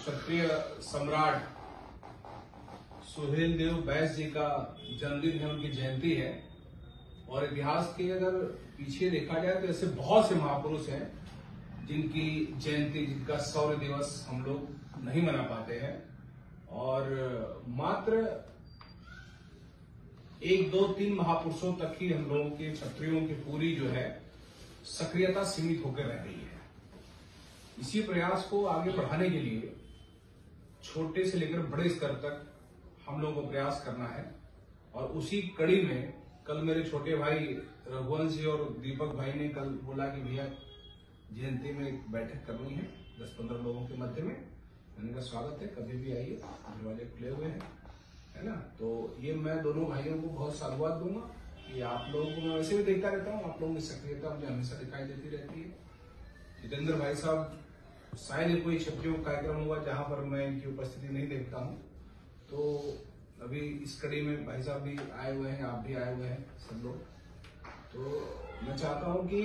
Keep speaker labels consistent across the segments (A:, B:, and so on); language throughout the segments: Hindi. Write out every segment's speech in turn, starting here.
A: क्षत्रिय सम्राट सुहेलदेव बैस जी का जन्मदिन है, उनकी जयंती है। और इतिहास के अगर पीछे देखा जाए तो ऐसे बहुत से महापुरुष हैं जिनकी जयंती, जिनका शौर्य दिवस हम लोग नहीं मना पाते हैं। और मात्र 1, 2, 3 महापुरुषों तक ही हम लोगों के क्षत्रियों की पूरी जो है सक्रियता सीमित होकर रह गई है। इसी प्रयास को आगे बढ़ाने के लिए छोटे से लेकर बड़े स्तर तक हम लोगों को प्रयास करना है। और उसी कड़ी में कल मेरे छोटे भाई रघुवंश जी और दीपक भाई ने कल बोला कि भैया जयंती में एक बैठक करनी है 10-15 लोगों के मध्य में। मैंने कहा स्वागत है, कभी भी आइए, दरवाजे खुले हुए हैं, है ना। तो ये मैं दोनों भाइयों को बहुत साधुवाद दूंगा कि आप लोगों को मैं वैसे भी देखता रहता हूँ, आप लोगों की सक्रियता मुझे हमेशा दिखाई देती रहती है। जितेंद्र भाई साहब, शायद कोई क्षत्रियों कार्यक्रम हुआ जहां पर मैं इनकी उपस्थिति नहीं देखता हूं, तो अभी इस कड़ी में भाई साहब भी आए हुए हैं, आप भी आए हुए हैं, सब लोग। तो मैं चाहता हूं कि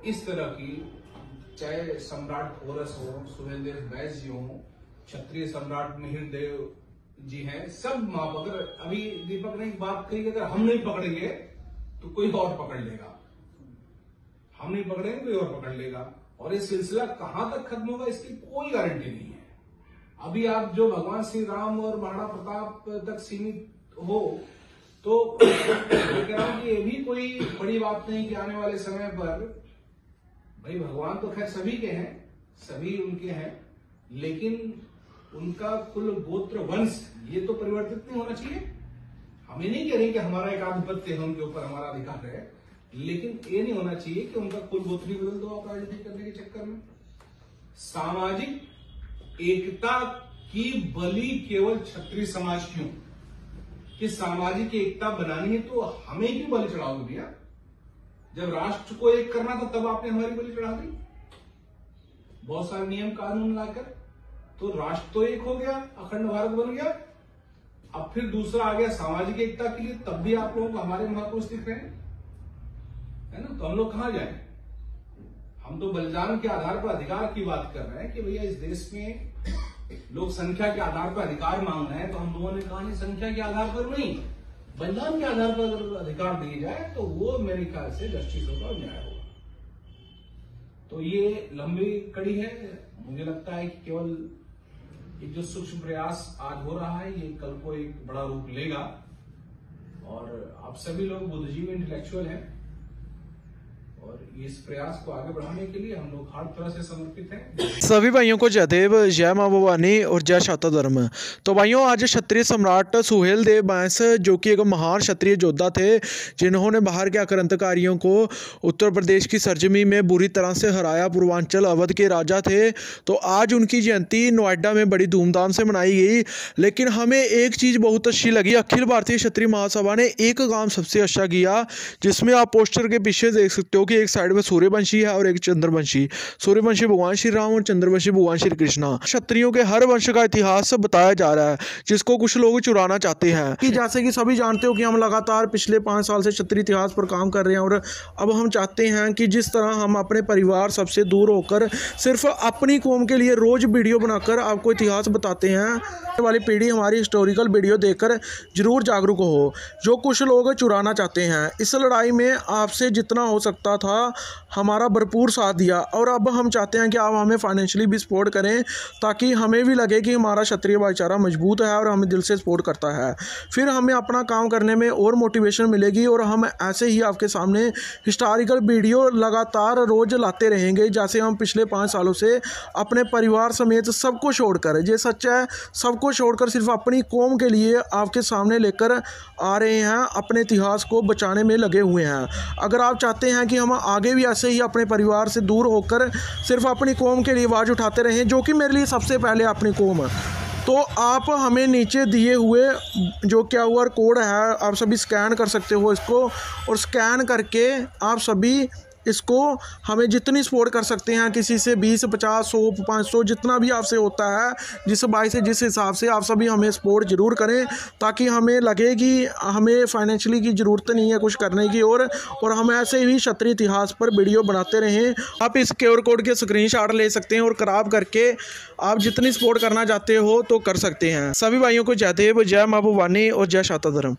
A: इस तरह की, चाहे सम्राट पोरस हो, सुहेलदेव बैस जी हो, क्षत्रिय सम्राट मिहिर देव जी हैं, सब माँ, अगर अभी दीपक ने बात कही, अगर हम नहीं पकड़ेंगे तो कोई और पकड़ लेगा, हम नहीं पकड़ेंगे कोई और पकड़ लेगा। और ये सिलसिला कहां तक खत्म होगा इसकी कोई गारंटी नहीं है। अभी आप जो भगवान श्री राम और महाराणा प्रताप तक सीमित हो, तो मैं कह रहा हूं कि ये भी कोई बड़ी बात नहीं कि आने वाले समय पर, भाई भगवान तो खैर सभी के हैं, सभी उनके हैं, लेकिन उनका कुल गोत्र वंश ये तो परिवर्तित नहीं होना चाहिए। हम ये नहीं कह रहे कि हमारा एक आधिपत्य है, उनके ऊपर हमारा अधिकार है, लेकिन ये नहीं होना चाहिए कि उनका कुल गोत्र ही बदल दो आप राजनीति करने के चक्कर में। सामाजिक एकता की बलि केवल क्षत्रिय समाज क्यों? कि सामाजिक एकता बनानी है तो हमें क्यों बलि चढ़ाओगे भैया? जब राष्ट्र को एक करना था तब आपने हमारी बलि चढ़ा दी, बहुत सारे नियम कानून लाकर। तो राष्ट्र तो एक हो गया, अखंड भारत बन गया। अब फिर दूसरा आ गया सामाजिक एकता के लिए, तब भी आप लोगों को हमारे महापुरुष दिख रहे हैं, है ना। तो हम लोग कहां जाएं? हम तो बलिदान के आधार पर अधिकार की बात कर रहे हैं कि भैया इस देश में लोग संख्या के आधार पर अधिकार मांग रहे हैं, तो हम लोगों ने कहा नहीं, संख्या के आधार पर नहीं, बलिदान के आधार पर अगर अधिकार दिए जाए तो वो मेरे ख्याल से जस्टिस होगा और न्याय होगा। तो ये लंबी कड़ी है। मुझे लगता है कि केवल एक जो सूक्ष्म प्रयास आज हो रहा है, ये कल को एक बड़ा रूप लेगा। और आप सभी लोग बुद्धिजीवी इंटेलेक्चुअल हैं, और इस प्रयास को आगे बढ़ाने के लिए हम लोग हर तरह से समर्पित हैं।
B: सभी भाइयों को जय देव, जय मां भवानी और जय शाता धर्म। तो भाइयों, आज क्षत्रिय सम्राट सुहेलदेव बैस, जो कि एक महान क्षत्रिय योद्धा थे, जिन्होंने बाहर के आक्रांतकारियों को उत्तर प्रदेश की सरजमी में बुरी तरह से हराया, पूर्वांचल अवध के राजा थे। तो आज उनकी जयंती नोएडा में बड़ी धूमधाम से मनाई गई। लेकिन हमें एक चीज़ बहुत अच्छी लगी, अखिल भारतीय क्षत्रिय महासभा ने एक काम सबसे अच्छा किया, जिसमें आप पोस्टर के पीछे देख सकते हो कि एक साइड में सूर्यवंशी है और एक चंद्रवंशी। सूर्यवंशी भगवान श्री राम और चंद्रवंशी भगवान श्री कृष्णा। क्षत्रियों के हर वंश का इतिहास बताया जा रहा है, जिसको कुछ लोग चुराना चाहते हैं। कि जैसे कि सभी जानते हो कि हम लगातार पिछले 5 साल से क्षत्रिय इतिहास पर काम कर रहे हैं, और अब हम चाहते हैं कि जिस तरह हम अपने परिवार सबसे दूर होकर सिर्फ अपनी कौम के लिए रोज वीडियो बनाकर आपको इतिहास बताते हैं, वाली पीढ़ी हमारी हिस्टोरिकल वीडियो देखकर जरूर जागरूक हो। जो कुछ लोग चुराना चाहते हैं, इस लड़ाई में आपसे जितना हो सकता था हमारा भरपूर साथ दिया, और अब हम चाहते हैं कि आप हमें फाइनेंशियली भी सपोर्ट करें, ताकि हमें भी लगे कि हमारा क्षत्रिय भाईचारा मजबूत है और हमें दिल से सपोर्ट करता है। फिर हमें अपना काम करने में और मोटिवेशन मिलेगी, और हम ऐसे ही आपके सामने हिस्टोरिकल वीडियो लगातार रोज लाते रहेंगे, जैसे हम पिछले 5 सालों से अपने परिवार समेत सबको छोड़कर, ये सच है, सबको छोड़कर सिर्फ अपनी कौम के लिए आपके सामने लेकर आ रहे हैं, अपने इतिहास को बचाने में लगे हुए हैं। अगर आप चाहते हैं कि हम आगे भी ऐसे ही अपने परिवार से दूर होकर सिर्फ अपनी कौम के लिए आवाज़ उठाते रहें, जो कि मेरे लिए सबसे पहले अपनी कौम है, तो आप हमें नीचे दिए हुए जो QR कोड है, आप सभी स्कैन कर सकते हो इसको, और स्कैन करके आप सभी इसको हमें जितनी सपोर्ट कर सकते हैं, किसी से 20, 50, 100, 500 जितना भी आपसे होता है, जिस भाई से जिस हिसाब से, आप सभी हमें सपोर्ट ज़रूर करें, ताकि हमें लगे कि हमें फाइनेंशियली की ज़रूरत नहीं है कुछ करने की, और हम ऐसे ही क्षत्रिय इतिहास पर वीडियो बनाते रहें। आप इस QR कोड के स्क्रीनशॉट ले सकते हैं और क्रॉप करके आप जितनी सपोर्ट करना चाहते हो तो कर सकते हैं। सभी भाइयों को जय देव, जय मां भवानी और जय शाता धर्म।